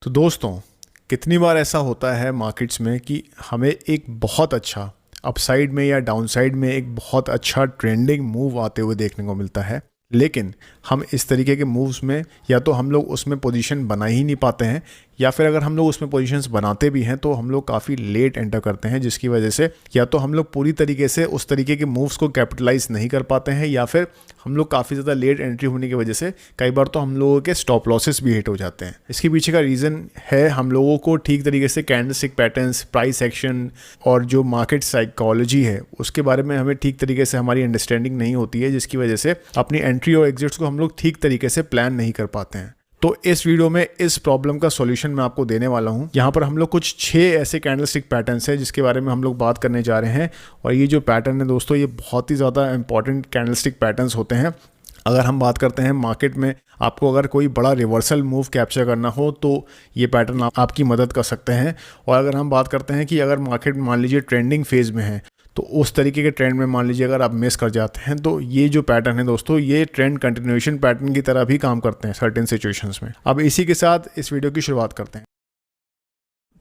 तो दोस्तों, कितनी बार ऐसा होता है मार्केट्स में कि हमें एक बहुत अच्छा अपसाइड में या डाउनसाइड में एक बहुत अच्छा ट्रेंडिंग मूव आते हुए देखने को मिलता है, लेकिन हम इस तरीके के मूव्स में या तो हम लोग उसमें पोजीशन बना ही नहीं पाते हैं, या फिर अगर हम लोग उसमें पोजीशंस बनाते भी हैं तो हम लोग काफ़ी लेट एंटर करते हैं, जिसकी वजह से या तो हम लोग पूरी तरीके से उस तरीके के मूव्स को कैपिटलाइज नहीं कर पाते हैं, या फिर हम लोग काफ़ी ज़्यादा लेट एंट्री होने की वजह से कई बार तो हम लोगों के स्टॉप लॉसेस भी हिट हो जाते हैं। इसके पीछे का रीज़न है हम लोगों को ठीक तरीके से कैंडलस्टिक पैटर्न्स, प्राइस एक्शन और जो मार्केट साइकोलॉजी है उसके बारे में हमें ठीक तरीके से हमारी अंडरस्टैंडिंग नहीं होती है, जिसकी वजह से अपनी एंट्री और एग्जिट्स को हम लोग ठीक तरीके से प्लान नहीं कर पाते हैं। तो इस वीडियो में इस प्रॉब्लम का सॉल्यूशन मैं आपको देने वाला हूं। यहाँ पर हम लोग कुछ 6 ऐसे कैंडलस्टिक पैटर्न्स हैं जिसके बारे में हम लोग बात करने जा रहे हैं, और ये जो पैटर्न है दोस्तों, ये बहुत ही ज़्यादा इंपॉर्टेंट कैंडलस्टिक पैटर्न्स होते हैं। अगर हम बात करते हैं मार्केट में आपको अगर कोई बड़ा रिवर्सल मूव कैप्चर करना हो तो ये पैटर्न आपकी मदद कर सकते हैं। और अगर हम बात करते हैं कि अगर मार्केट मान लीजिए ट्रेंडिंग फेज में है तो उस तरीके के ट्रेंड में मान लीजिए अगर आप मिस कर जाते हैं तो ये जो पैटर्न है दोस्तों, ये ट्रेंड कंटिन्यूएशन पैटर्न की तरह भी काम करते हैं सर्टेन सिचुएशंस में। अब इसी के साथ इस वीडियो की शुरुआत करते हैं।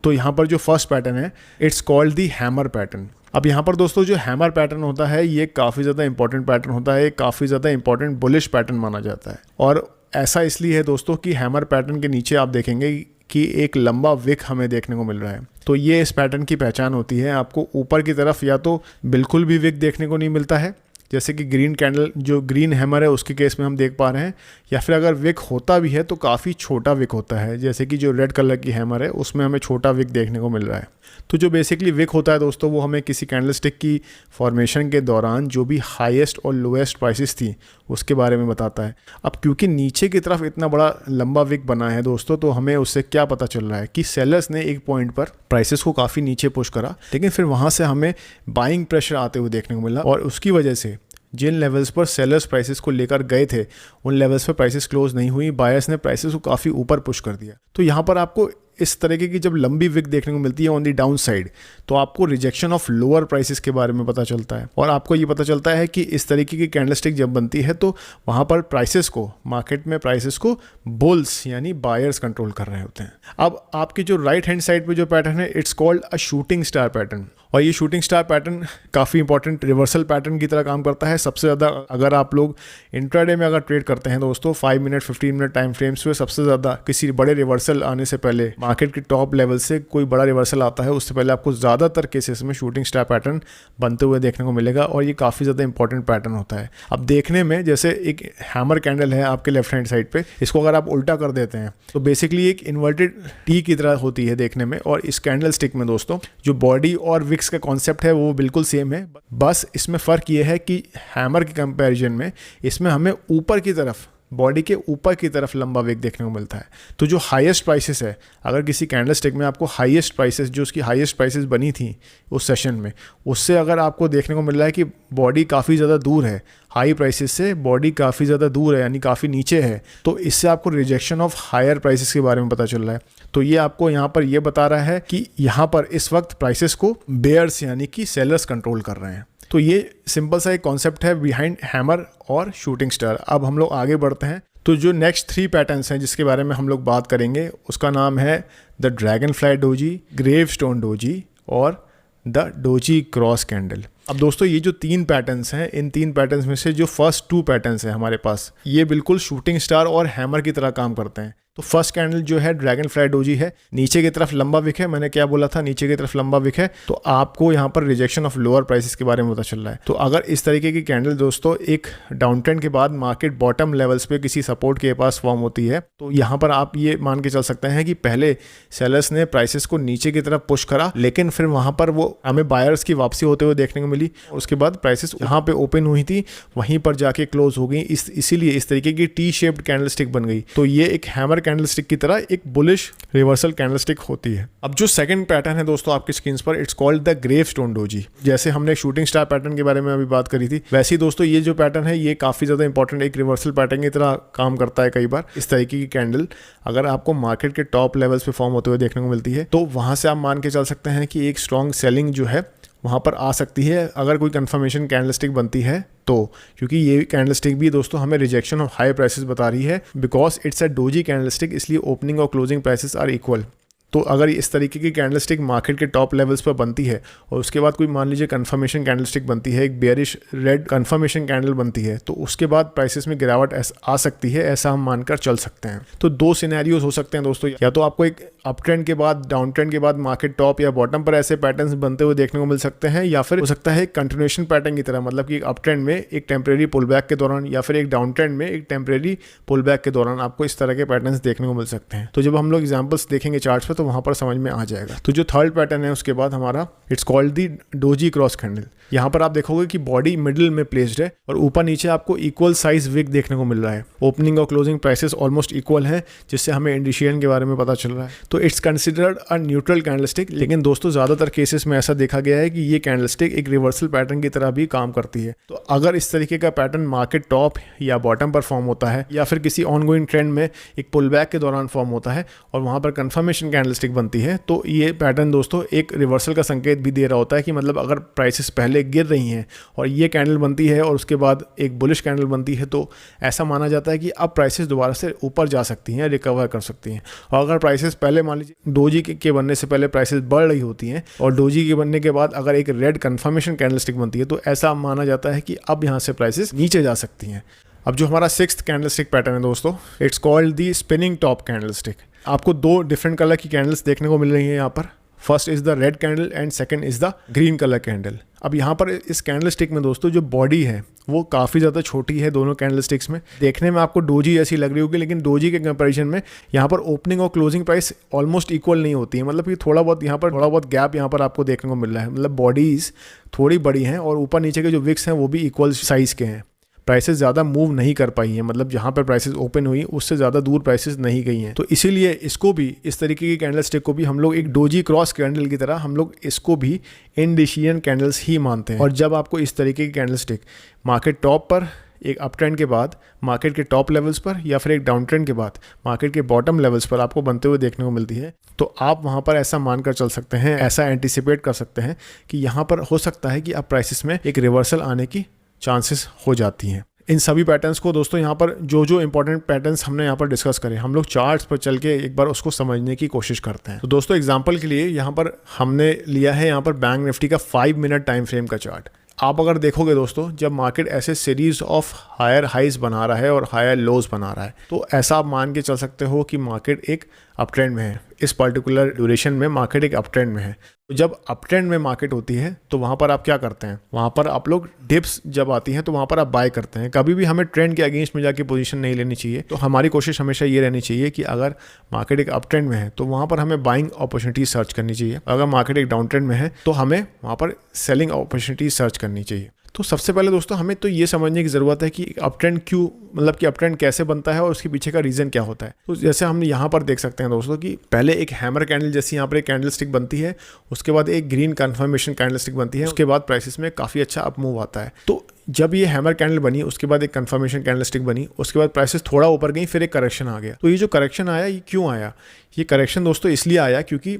तो यहाँ पर जो फर्स्ट पैटर्न है, it's called the hammer pattern. अब यहाँ पर दोस्तों जो हैमर पैटर्न होता है ये काफ़ी ज़्यादा इंपॉर्टेंट पैटर्न होता है, काफ़ी ज़्यादा इंपॉर्टेंट बुलिश पैटर्न माना जाता है। और ऐसा इसलिए है दोस्तों कि हैमर पैटर्न के नीचे आप देखेंगे कि एक लंबा विक हमें देखने को मिल रहा है। तो ये इस पैटर्न की पहचान होती है। आपको ऊपर की तरफ या तो बिल्कुल भी विक देखने को नहीं मिलता है, जैसे कि ग्रीन कैंडल जो ग्रीन हैमर है उसके केस में हम देख पा रहे हैं, या फिर अगर विक होता भी है तो काफ़ी छोटा विक होता है, जैसे कि जो रेड कलर की हैमर है उसमें हमें छोटा विक देखने को मिल रहा है। तो जो बेसिकली विक होता है दोस्तों, वो हमें किसी कैंडलस्टिक की फॉर्मेशन के दौरान जो भी हाईएस्ट और लोएस्ट प्राइसेस थी उसके बारे में बताता है। अब क्योंकि नीचे की तरफ इतना बड़ा लंबा विक बना है दोस्तों, तो हमें उससे क्या पता चल रहा है कि सेलर्स ने एक पॉइंट पर प्राइसेस को काफ़ी नीचे पुश करा, लेकिन फिर वहाँ से हमें बाइंग प्रेशर आते हुए देखने को मिला, और उसकी वजह से जिन लेवल्स पर सेलर्स प्राइसेस को लेकर गए थे उन लेवल्स पर प्राइसेस क्लोज नहीं हुई, बायर्स ने प्राइसेस को काफ़ी ऊपर पुश कर दिया। तो यहाँ पर आपको इस तरीके की जब लंबी विक देखने को मिलती है ऑन दी डाउन साइड, तो आपको रिजेक्शन ऑफ लोअर प्राइसेस के बारे में पता चलता है, और आपको ये पता चलता है कि इस तरीके की कैंडलस्टिक जब बनती है तो वहाँ पर प्राइसेस को, मार्केट में प्राइसेस को बुल्स यानी बायर्स कंट्रोल कर रहे होते हैं। अब आपकी जो राइट हैंड साइड पे जो पैटर्न है, it's called a shooting star pattern, और ये शूटिंग स्टार पैटर्न काफ़ी इंपॉर्टेंट रिवर्सल पैटर्न की तरह काम करता है। सबसे ज़्यादा अगर आप लोग इंट्राडे में अगर ट्रेड करते हैं दोस्तों 5 मिनट 15 मिनट टाइम फ्रेम्स में, सबसे ज़्यादा किसी बड़े रिवर्सल आने से पहले, मार्केट के टॉप लेवल से कोई बड़ा रिवर्सल आता है उससे पहले आपको ज़्यादातर केसेस में शूटिंग स्टार पैटर्न बनते हुए देखने को मिलेगा, और ये काफ़ी ज़्यादा इंपॉर्टेंट पैटर्न होता है। अब देखने में जैसे एक हैमर कैंडल है आपके लेफ्ट हैंड साइड पे, इसको अगर आप उल्टा कर देते हैं तो बेसिकली एक इन्वर्टेड टी की तरह होती है देखने में। और इस कैंडल स्टिक में दोस्तों जो बॉडी और विक्स का कॉन्सेप्ट है वो बिल्कुल सेम है, बस इसमें फ़र्क ये है कि हैमर के कंपैरिजन में इसमें हमें ऊपर की तरफ, बॉडी के ऊपर की तरफ लंबा विक देखने को मिलता है। तो जो हाईएस्ट प्राइसेस है, अगर किसी कैंडल स्टिक में आपको हाईएस्ट प्राइसेस, जो उसकी हाईएस्ट प्राइसेस बनी थी उस सेशन में, उससे अगर आपको देखने को मिल रहा है कि बॉडी काफ़ी ज़्यादा दूर है, हाई प्राइसेस से बॉडी काफ़ी ज़्यादा दूर है यानी काफ़ी नीचे है, तो इससे आपको रिजेक्शन ऑफ हायर प्राइसेस के बारे में पता चल रहा है। तो ये आपको यहाँ पर ये बता रहा है कि यहाँ पर इस वक्त प्राइसेस को बेयर्स यानी कि सेलर्स कंट्रोल कर रहे हैं। तो ये सिंपल सा एक कॉन्सेप्ट है बिहाइंड हैमर और शूटिंग स्टार। अब हम लोग आगे बढ़ते हैं। तो जो नेक्स्ट 3 पैटर्न्स हैं जिसके बारे में हम लोग बात करेंगे, उसका नाम है the dragonfly doji, gravestone doji और द डोजी क्रॉस कैंडल। अब दोस्तों ये जो 3 पैटर्न्स हैं, इन 3 पैटर्न्स में से जो फर्स्ट 2 पैटर्न्स हैं हमारे पास, ये बिल्कुल शूटिंग स्टार और हैमर की तरह काम करते हैं। तो फर्स्ट कैंडल जो है ड्रैगन फ्लाई डोजी है, नीचे की तरफ लंबा विक है, मैंने क्या बोला था, नीचे की तरफ लंबा विक है, तो आपको यहाँ पर रिजेक्शन ऑफ लोअर प्राइसेस के बारे में पता चल रहा है। तो अगर इस तरीके की कैंडल दोस्तों एक डाउन ट्रेंड के बाद मार्केट बॉटम लेवल्स पे किसी सपोर्ट के पास फॉर्म होती है, तो यहाँ पर आप ये मान के चल सकते हैं कि पहले सेलर्स ने प्राइसेस को नीचे की तरफ पुश करा, लेकिन फिर वहाँ पर वो हमें बायर्स की वापसी होते हुए देखने को मिली। उसके बाद प्राइसेस यहाँ पे ओपन हुई थी, वहीं पर जाके क्लोज हो गई, इसीलिए इस तरीके की टी शेप्ड कैंडलस्टिक बन गई। तो ये एक हैमर कैंडलस्टिक की तरह एक बुलिश रिवर्सल कैंडलस्टिक होती है। अब जो सेकंड पैटर्न है दोस्तों आपकी स्क्रीन पर, it's called the gravestone doji. जैसे हमने शूटिंग स्टार पैटर्न के बारे में अभी बात करी थी, वैसे ही दोस्तों ये जो पैटर्न है ये काफ़ी ज़्यादा इंपॉर्टेंट एक रिवर्सल पैटर्न की तरह काम करता है। कई बार इस तरीके की कैंडल अगर आपको मार्केट के टॉप लेवल्स पे फॉर्म होते हुए देखने को मिलती है, तो वहाँ से आप मान के चल सकते हैं कि एक स्ट्रॉन्ग सेलिंग जो है वहाँ पर आ सकती है। अगर कोई कंफर्मेशन कैंडलस्टिक बनती है तो क्योंकि ये कैंडलस्टिक भी दोस्तों हमें रिजेक्शन ऑफ हाई प्राइसेस बता रही है, because it's a doji candlestick, इसलिए ओपनिंग और क्लोजिंग प्राइसेस आर इक्वल। तो अगर इस तरीके की कैंडलस्टिक मार्केट के टॉप लेवल्स पर बनती है और उसके बाद कोई मान लीजिए कंफर्मेशन कैंडलस्टिक बनती है, एक बेयरिश रेड कंफर्मेशन कैंडल बनती है, तो उसके बाद प्राइसेस में गिरावट आ सकती है, ऐसा हम मानकर चल सकते हैं। तो दो सिनेरियोज हो सकते हैं दोस्तों, या तो आपको एक अप ट्रेंड के बाद डाउन ट्रेंड के बाद मार्केट टॉप या बॉटम पर ऐसे पैटर्न्स बनते हुए देखने को मिल सकते हैं, या फिर हो सकता है कंटिन्यूएशन पैटर्न की तरह, मतलब कि अप ट्रेंड में एक टेम्परेरी पुल बैक के दौरान या फिर एक डाउन ट्रेंड में एक टेम्परेरी पुल बैक के दौरान आपको इस तरह के पैटर्न्स देखने को मिल सकते हैं। तो जब हम लोग एग्जांपल्स देखेंगे चार्ट्स पे तो वहां पर समझ में आ जाएगा। तो जो थर्ड पैटर्न है उसके बाद हमारा it's called the doji cross candle. यहाँ पर आप देखोगे कि बॉडी मिडिल में प्लेस्ड है और ऊपर नीचे आपको इक्वल साइज विक देखने को मिल रहा है। ओपनिंग और क्लोजिंग प्राइसेस ऑलमोस्ट इक्वल हैं, जिससे हमें इंडिशियन के बारे में पता चल रहा है। तो it's considered a neutral candlestick, लेकिन दोस्तों ज्यादातर केसेस में ऐसा देखा गया है कि ये कैंडलस्टिक एक रिवर्सल पैटर्न की तरह भी काम करती है। तो अगर इस तरीके का पैटर्न मार्केट टॉप या बॉटम पर फॉर्म होता है या फिर किसी ऑनगोइंग ट्रेंड में एक पुल बैक के दौरान फॉर्म होता है और वहां पर कंफर्मेशन कैंडलस्टिक बनती है, तो ये पैटर्न दोस्तों एक रिवर्सल का संकेत भी दे रहा होता है कि मतलब अगर प्राइसेस पहले गिर रही हैं और ये कैंडल बनती है और उसके बाद एक बुलिश कैंडल बनती है, तो ऐसा माना जाता है कि अब प्राइसेस दोबारा से ऊपर जा सकती हैं, रिकवर कर सकती हैं। और अगर प्राइसेस पहले मान लीजिए डोजी के बनने से पहले प्राइसेस बढ़ रही होती हैं और डोजी के बनने के बाद अगर एक रेड कंफर्मेशन कैंडलस्टिक बनती है, तो ऐसा माना जाता है कि अब यहाँ से प्राइसेस नीचे जा सकती हैं। अब जो हमारा सिक्स्थ कैंडलस्टिक पैटर्न है दोस्तों, it's called the spinning top candlestick. आपको दो डिफरेंट कलर की कैंडल्स देखने को मिल रही हैं यहाँ पर। First is the red candle and second is the green colour candle. अब यहाँ पर इस कैंडल स्टिक में दोस्तों जो बॉडी है वो काफ़ी ज़्यादा छोटी है दोनों कैंडल स्टिक्स में। देखने में आपको डोजी ऐसी लग रही होगी, लेकिन डोजी के कंपैरिजन में यहाँ पर ओपनिंग और क्लोजिंग प्राइस ऑलमोस्ट इक्वल नहीं होती है। मतलब कि थोड़ा बहुत गैप यहाँ पर आपको देखने को मिल रहा है। मतलब बॉडीज़ थोड़ी बड़ी हैं और ऊपर नीचे के जो विक्स हैं वो भी इक्वल साइज़ के हैं। प्राइसेस ज़्यादा मूव नहीं कर पाई हैं, मतलब जहाँ पर प्राइसेस ओपन हुई उससे ज़्यादा दूर प्राइसेस नहीं गई हैं। तो इसीलिए इसको भी, इस तरीके की कैंडल स्टिक को भी हम लोग एक डोजी क्रॉस कैंडल की तरह हम लोग इसको भी इंडिशियन कैंडल्स ही मानते हैं। और जब आपको इस तरीके की कैंडल स्टिक मार्केट टॉप पर एक अप ट्रेंड के बाद मार्केट के टॉप लेवल्स पर या फिर एक डाउन ट्रेंड के बाद मार्केट के बॉटम लेवल्स पर आपको बनते हुए देखने को मिलती है, तो आप वहाँ पर ऐसा मानकर चल सकते हैं, ऐसा एंटिसिपेट कर सकते हैं कि यहाँ पर हो सकता है कि अब प्राइसेस में एक रिवर्सल आने की चांसेस हो जाती हैं। इन सभी पैटर्न्स को दोस्तों यहाँ पर जो इंपॉर्टेंट पैटर्न्स हमने यहाँ पर डिस्कस करे, हम लोग चार्ट्स पर चल के एक बार उसको समझने की कोशिश करते हैं। तो दोस्तों एग्जांपल के लिए यहाँ पर हमने लिया है यहाँ पर बैंक निफ्टी का 5 मिनट टाइम फ्रेम का चार्ट। आप अगर देखोगे दोस्तों, जब मार्केट ऐसे सीरीज ऑफ हायर हाइज बना रहा है और हायर लोज बना रहा है, तो ऐसा आप मान के चल सकते हो कि मार्केट एक अप ट्रेंड में है। इस पर्टिकुलर ड्यूरेशन में मार्केट एक अप ट्रेंड में है। तो जब अप ट्रेंड में मार्केट होती है तो वहाँ पर आप क्या करते हैं, वहाँ पर आप लोग डिप्स जब आती हैं तो वहाँ पर आप बाय करते हैं। कभी भी हमें ट्रेंड के अगेंस्ट में जाके पोजीशन नहीं लेनी चाहिए। तो हमारी कोशिश हमेशा ये रहनी चाहिए कि अगर मार्केट एक अप ट्रेंड में है तो वहाँ पर हमें बाइंग अपॉर्चुनिटी सर्च करनी चाहिए। अगर मार्केट एक डाउन ट्रेंड में है तो हमें वहाँ पर सेलिंग अपॉर्चुनिटी सर्च करनी चाहिए। तो सबसे पहले दोस्तों हमें तो ये समझने की ज़रूरत है कि अप ट्रेंड क्यों, मतलब कि अप ट्रेंड कैसे बनता है और उसके पीछे का रीज़न क्या होता है। तो जैसे हम यहाँ पर देख सकते हैं दोस्तों कि पहले एक हैमर कैंडल जैसी यहाँ पर एक कैंडल स्टिक बनती है, उसके बाद एक ग्रीन कन्फर्मेशन कैंडल स्टिक बनती है, उसके बाद प्राइसेस में काफ़ी अच्छा अप मूव आता है। तो जब ये हैमर कैंडल बनी, उसके बाद एक कंफर्मेशन कैंडल स्टिक बनी, उसके बाद प्राइसेस थोड़ा ऊपर गई, फिर एक करेक्शन आ गया। तो ये जो करेक्शन आया, ये क्यों आया? ये करेक्शन दोस्तों इसलिए आया क्योंकि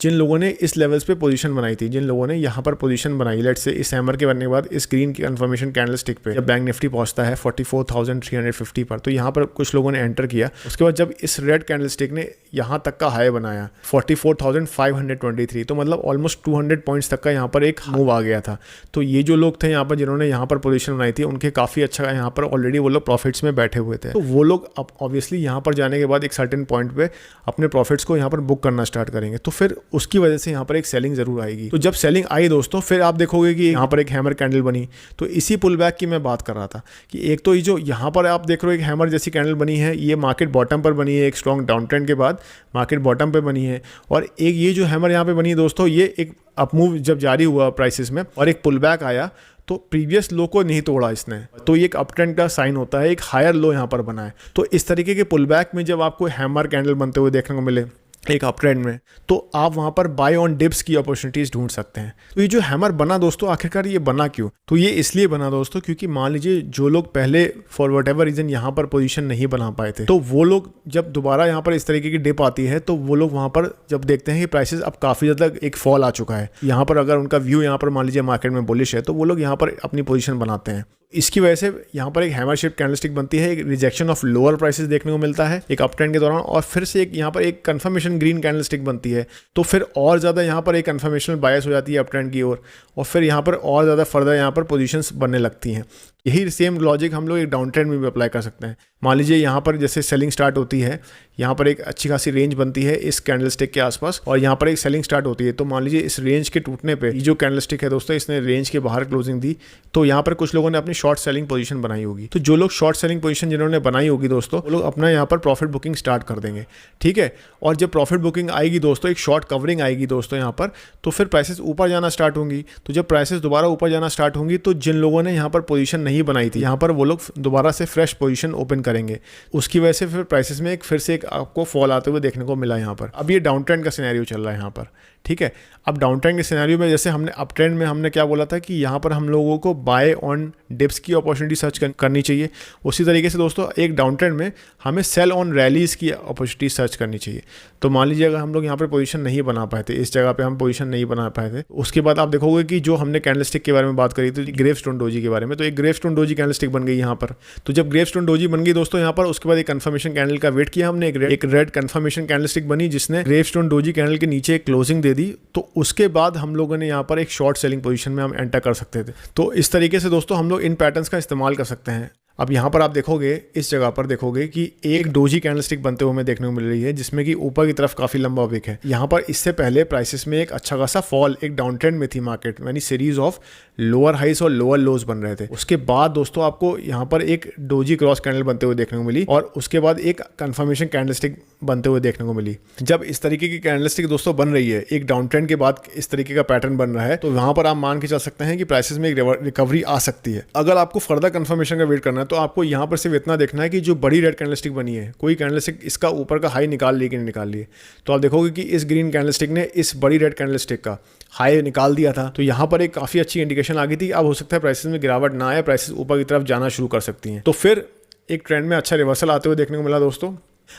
जिन लोगों ने इस लेवल्स पे पोजीशन बनाई थी, जिन लोगों ने यहाँ पर पोजीशन बनाई, लेट्स से इस हैमर के बनने के बाद इस ग्रीन की कंफर्मेशन कैंडल स्टिक पे जब बैंक निफ्टी पहुंचता है 44,350 पर, तो यहाँ पर कुछ लोगों ने एंटर किया। उसके बाद जब इस रेड कैंडल स्टिक ने यहाँ तक का हाई बनाया 44,523, तो मतलब ऑलमोस्ट 200 पॉइंट्स तक का यहाँ पर एक मूव आ गया था। तो ये जो लोग थे यहाँ पर जिन्होंने यहाँ पर पोजीशन बनाई थी, उनके काफ़ी अच्छा यहाँ पर ऑलरेडी वो लोग प्रॉफिट्स में बैठे हुए थे। तो वो लोग अब ऑब्वियसली यहाँ पर जाने के बाद एक सर्टेन पॉइंट पे अपने प्रॉफिट्स को यहाँ पर बुक करना स्टार्ट करेंगे। तो फिर उसकी वजह से यहाँ पर एक सेलिंग जरूर आएगी। तो जब सेलिंग आई दोस्तों, फिर आप देखोगे कि यहाँ पर एक हैमर कैंडल बनी। तो इसी पुल बैक की मैं बात कर रहा था कि एक तो ये जो यहाँ पर आप देख रहे हो एक हैमर जैसी कैंडल बनी है, ये मार्केट बॉटम पर बनी है, एक स्ट्रॉन्ग डाउन ट्रेंड के बाद मार्केट बॉटम पे बनी है। और एक ये जो हैमर यहाँ पे बनी है दोस्तों, ये एक अप मूव जब जारी हुआ प्राइसेस में और एक पुल बैक आया, तो प्रीवियस लो को नहीं तोड़ा इसने, तो ये एक अप ट्रेंड का साइन होता है, एक हायर लो यहाँ पर बना है। तो इस तरीके के पुल बैक में जब आपको हैमर कैंडल बनते हुए देखने को मिले एक अप ट्रेंड में, तो आप वहां पर बाय ऑन डिप्स की अपॉर्चुनिटीज ढूंढ सकते हैं। तो ये जो हैमर बना दोस्तों, आखिरकार ये बना क्यों? तो ये इसलिए बना दोस्तों क्योंकि मान लीजिए जो लोग पहले फॉर वट एवर रीजन यहाँ पर पोजीशन नहीं बना पाए थे, तो वो लोग जब दोबारा यहाँ पर इस तरीके की डिप आती है, तो वो लोग वहां पर जब देखते हैं कि प्राइसेस अब काफी ज्यादा एक फॉल आ चुका है, यहाँ पर अगर उनका व्यू यहाँ पर मान लीजिए मार्केट में बुलिश है, तो वो लोग यहाँ पर अपनी पोजीशन बनाते हैं। इसकी वजह से यहाँ पर एक हैमर शेप कैंडलस्टिक बनती है, एक रिजेक्शन ऑफ लोअर प्राइसेस देखने को मिलता है एक अप ट्रेंड के दौरान, और फिर से एक यहाँ पर एक कंफर्मेशन ग्रीन कैंडलस्टिक बनती है। तो फिर और ज़्यादा यहाँ पर एक कंफर्मेशनल बायस हो जाती है अप ट्रेंड की ओर, और फिर यहाँ पर और ज़्यादा फर्दर यहाँ पर पोजीशंस बनने लगती हैं। यही सेम लॉजिक हम लोग एक डाउन ट्रेंड में भी अप्लाई कर सकते हैं। मान लीजिए यहाँ पर जैसे सेलिंग स्टार्ट होती है, यहाँ पर एक अच्छी खासी रेंज बनती है इस कैंडलस्टिक के आसपास, और यहाँ पर एक सेलिंग स्टार्ट होती है। तो मान लीजिए इस रेंज के टूटने पे ये जो कैंडलस्टिक है दोस्तों, इसने रेंज के बाहर क्लोजिंग दी, तो यहाँ पर कुछ लोगों ने अपनी शॉर्ट सेलिंग पोजीशन बनाई होगी। तो जो लोग शॉर्ट सेलिंग पोजीशन जिन्होंने बनाई होगी दोस्तों, वो लोग अपना यहाँ पर प्रॉफिट बुकिंग स्टार्ट कर देंगे, ठीक है। और जब प्रॉफिट बुकिंग आएगी दोस्तों, एक शॉर्ट कवरिंग आएगी दोस्तों यहाँ पर, तो फिर प्राइसेस ऊपर जाना स्टार्ट होंगी। तो जब प्राइसेस दोबारा ऊपर जाना स्टार्ट होंगी, तो जिन लोगों ने यहाँ पर पोजीशन नहीं बनाई थी, यहाँ पर वो लोग दोबारा से फ्रेश पोजीशन ओपन करेंगे। उसकी वजह से फिर प्राइसेस में फिर से एक आपको फॉल आते हुए देखने को मिला यहाँ पर। अब ये डाउन ट्रेंड का सिनेरियो चल रहा है यहाँ पर, ठीक है। अब डाउन ट्रेंड के सिनेरियो में जैसे हमने अप ट्रेंड में हमने क्या बोला था कि यहाँ पर हम लोगों को बाय ऑन डिप्स की अपॉर्चुनिटी सर्च करनी चाहिए, उसी तरीके से दोस्तों एक डाउन ट्रेंड में हमें सेल ऑन रैलीज की अपॉर्चुनिटी सर्च करनी चाहिए। तो मान लीजिए अगर हम लोग यहाँ पर पोजीशन नहीं बना पाए थे, इस जगह पे हम पोजीशन नहीं बना पाए थे, उसके बाद आप देखोगे कि जो हमने कैंडलस्टिक के बारे में बात करी थी ग्रेवस्टोन डोजी के बारे में, तो एक ग्रेवस्टोन डोजी कैंडलस्टिक बन गई यहाँ पर। तो जब ग्रेवस्टोन डोजी बन गई दोस्तों यहाँ पर, उसके बाद एक कंफर्मेशन कैंडल का वेट किया हमने, एक रेड कंफर्मेशन कैंडलस्टिक बनी जिसने ग्रेवस्टोन डोजी कैंडल के नीचे एक क्लोजिंग दे दी। तो उसके बाद हम लोगों ने यहाँ पर एक शॉर्ट सेलिंग पोजीशन में हम एंटर कर सकते थे। तो इस तरीके से दोस्तों हम लोग इन पैटर्न्स का इस्तेमाल कर सकते हैं। अब यहाँ पर आप देखोगे, इस जगह पर देखोगे कि एक डोजी कैंडलस्टिक बनते हुए हमें देखने को मिल रही है, जिसमें कि ऊपर की तरफ काफी लंबा विक है। यहाँ पर इससे पहले प्राइसेस में एक अच्छा खासा फॉल, एक डाउन ट्रेंड में थी मार्केट, यानी सीरीज ऑफ लोअर हाइस और लोअर लोज बन रहे थे। उसके बाद दोस्तों आपको यहाँ पर एक डोजी क्रॉस कैंडल बनते हुए देखने को मिली, और उसके बाद एक कंफर्मेशन कैंडलस्टिक बनते हुए देखने को मिली। जब इस तरीके की कैंडलस्टिक दोस्तों बन रही है, एक डाउन ट्रेंड के बाद इस तरीके का पैटर्न बन रहा है, तो वहां पर आप मान के चल सकते हैं कि प्राइसेस में एक रिकवरी आ सकती है। अगर आपको फर्दर कंफर्मेशन का वेट करना है, तो आपको यहाँ पर सिर्फ इतना देखना है कि जो बड़ी रेड कैंडलस्टिक बनी है, कोई कैंडलस्टिक इसका ऊपर का हाई निकाल ली कि नहीं निकाल ली है। तो आप देखोगे कि इस ग्रीन कैंडलस्टिक ने इस बड़ी रेड कैंडलस्टिक का हाई निकाल दिया था, तो यहाँ पर एक काफी अच्छी इंडिकेशन आ गई थी। अब हो सकता है प्राइसेस में गिरावट ना आए, प्राइसेस ऊपर की तरफ जाना शुरू कर सकती हैं। तो फिर एक ट्रेंड में अच्छा रिवर्सल आते हुए देखने को मिला दोस्तों।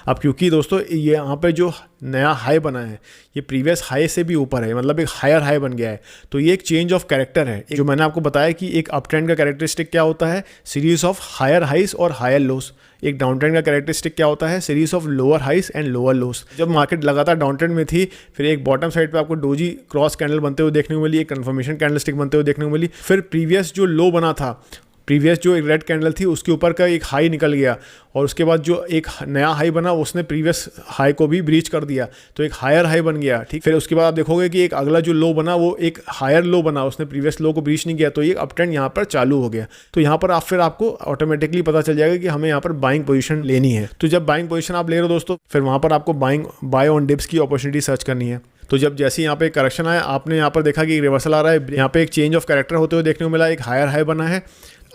अब क्योंकि दोस्तों ये यहाँ पे जो नया हाई बना है, ये प्रीवियस हाई से भी ऊपर है, मतलब एक हायर हाई बन गया है, तो ये एक चेंज ऑफ कैरेक्टर है। जो मैंने आपको बताया कि एक अप ट्रेंड का कैरेक्टरिस्टिक क्या होता है, सीरीज ऑफ हायर हाइस और हायर लोस। एक डाउन ट्रेंड का कैरेक्टरिस्टिक क्या होता है, series of lower highs and lower lows. जब मार्केट लगातार डाउन ट्रेंड में थी, फिर एक बॉटम साइड पे आपको डोजी क्रॉस कैंडल बनते हुए देखने को मिली, एक कंफर्मेशन कैंडलस्टिक बनते हुए देखने को मिली। फिर प्रीवियस जो लो बना था, प्रीवियस जो एक रेड कैंडल थी, उसके ऊपर का एक हाई निकल गया, और उसके बाद जो एक नया हाई बना उसने प्रीवियस हाई को भी ब्रीच कर दिया, तो एक हायर हाई बन गया, ठीक। फिर उसके बाद आप देखोगे कि एक अगला जो लो बना वो एक हायर लो बना, उसने प्रीवियस लो को ब्रीच नहीं किया, तो ये अप ट्रेंड यहाँ पर चालू हो गया। तो यहाँ पर फिर आपको ऑटोमेटिकली पता चल जाएगा कि हमें यहाँ पर बाइंग पोजीशन लेनी है। तो जब बाइंग पोजीशन आप ले रहे हो दोस्तों, फिर वहाँ पर आपको बाय ऑन डिप्स की अपॉर्चुनिटी सर्च करनी है। तो जब जैसे यहाँ पे एक करेक्शन आया, आपने यहाँ पर देखा कि रिवर्सल आ रहा है, यहाँ पे एक चेंज ऑफ कैरेक्टर होते हुए देखने को मिला, एक हायर हाई बना है,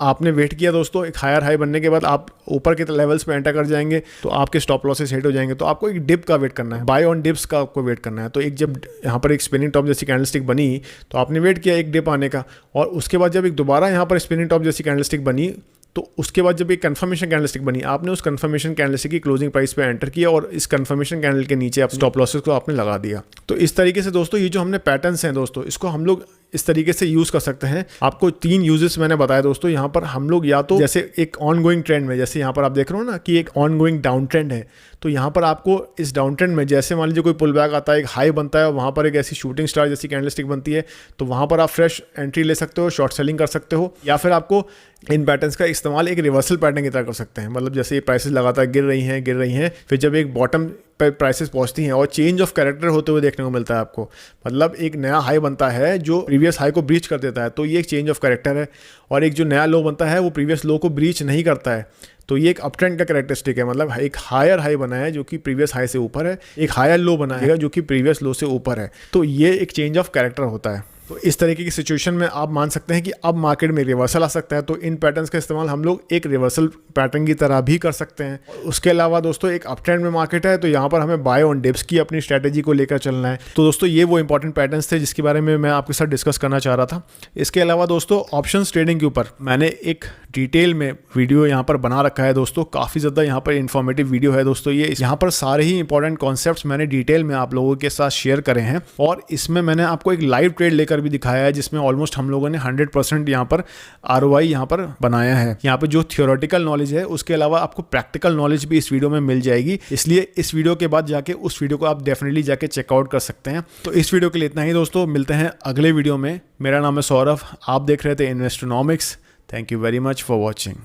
आपने वेट किया दोस्तों। एक हायर हाई बनने के बाद आप ऊपर के लेवल्स पे एंटर कर जाएंगे, तो आपके स्टॉप लॉसेस हिट हो जाएंगे। तो आपको एक डिप का वेट करना है, बाय ऑन डिप्स का आपको वेट करना है। तो एक जब यहाँ पर एक स्पिनिंग टॉप जैसी कैंडलस्टिक बनी, तो आपने वेट किया एक डिप आने का, और उसके बाद जब एक दोबारा यहाँ पर स्पिनिंग टॉप जैसी कैंडलस्टिक बनी, तो उसके बाद जब एक कंफर्मेशन कैंडलस्टिक बनी, आपने उस कंफर्मेशन कैंडलस्टिक की क्लोजिंग प्राइस पे एंटर किया, और इस कंफर्मेशन कैंडल के नीचे आप स्टॉप लॉसेस को आपने लगा दिया। तो इस तरीके से दोस्तों ये जो हमने पैटर्न्स हैं दोस्तों, इसको हम लोग इस तरीके से यूज कर सकते हैं। आपको 3 यूजेस मैंने बताया दोस्तों। यहाँ पर हम लोग या तो जैसे एक ऑन गोइंग ट्रेंड में, जैसे यहाँ पर आप देख रहे हो ना कि एक ऑन गोइंग डाउन ट्रेंड है, तो यहाँ पर आपको इस डाउन ट्रेंड में जैसे मान लीजिए कोई पुल बैक आता है, एक हाई बनता है, और वहाँ पर एक ऐसी शूटिंग स्टार जैसी कैंडलस्टिक बनती है, तो वहाँ पर आप फ्रेश एंट्री ले सकते हो, शॉर्ट सेलिंग कर सकते हो, या फिर आपको इन पैटर्न्स का इस्तेमाल एक रिवर्सल पैटर्न की तरह कर सकते हैं। मतलब जैसे ये प्राइसेस लगातार गिर रही हैं, फिर जब एक बॉटम पे प्राइसेस पहुंचती हैं और चेंज ऑफ कैरेक्टर होते हुए देखने को मिलता है आपको, मतलब एक नया हाई बनता है जो प्रीवियस हाई को ब्रीच कर देता है, तो ये एक चेंज ऑफ कैरेक्टर है। और एक जो नया लो बनता है वो प्रीवियस लो को ब्रीच नहीं करता है, तो ये एक अप ट्रेंड का कैरेक्टरिस्टिक है। मतलब एक हायर हाई बना है जो कि प्रीवियस हाई से ऊपर है, एक हायर लो बना है जो कि प्रीवियस लो से ऊपर है, तो ये एक चेंज ऑफ कैरेक्टर होता है। तो इस तरीके की सिचुएशन में आप मान सकते हैं कि अब मार्केट में रिवर्सल आ सकता है, तो इन पैटर्न्स का इस्तेमाल हम लोग एक रिवर्सल पैटर्न की तरह भी कर सकते हैं। उसके अलावा दोस्तों एक अप ट्रेंड में मार्केट है, तो यहाँ पर हमें बाय ऑन डिप्स की अपनी स्ट्रैटेजी को लेकर चलना है। तो दोस्तों ये वो इंपॉर्टेंट पैटर्न्स थे जिसके बारे में मैं आपके साथ डिस्कस करना चाह रहा था। इसके अलावा दोस्तों ऑप्शंस ट्रेडिंग के ऊपर मैंने एक डिटेल में वीडियो यहाँ पर बना रखा है दोस्तों, काफ़ी ज़्यादा यहाँ पर इन्फॉर्मेटिव वीडियो है दोस्तों। ये यहाँ पर सारे ही इंपॉर्टेंट कॉन्सेप्ट्स मैंने डिटेल में आप लोगों के साथ शेयर करे हैं, और इसमें मैंने आपको एक लाइव ट्रेड लेकर कर भी दिखाया है, जिसमें ऑलमोस्ट हम लोगों ने 100% यहाँ पर ROI यहाँ पर बनाया है। यहाँ पे जो थियोरेटिकल नॉलेज है उसके अलावा आपको प्रैक्टिकल नॉलेज भी इस वीडियो में मिल जाएगी, इसलिए इस वीडियो के बाद जाके उस वीडियो को आप डेफिनेटली जाके चेकआउट कर सकते हैं। तो इस वीडियो के लिए इतना ही दोस्तों, मिलते हैं अगले वीडियो में। मेरा नाम है सौरभ, आप देख रहे थे Investonomics. Thank you very much for watching.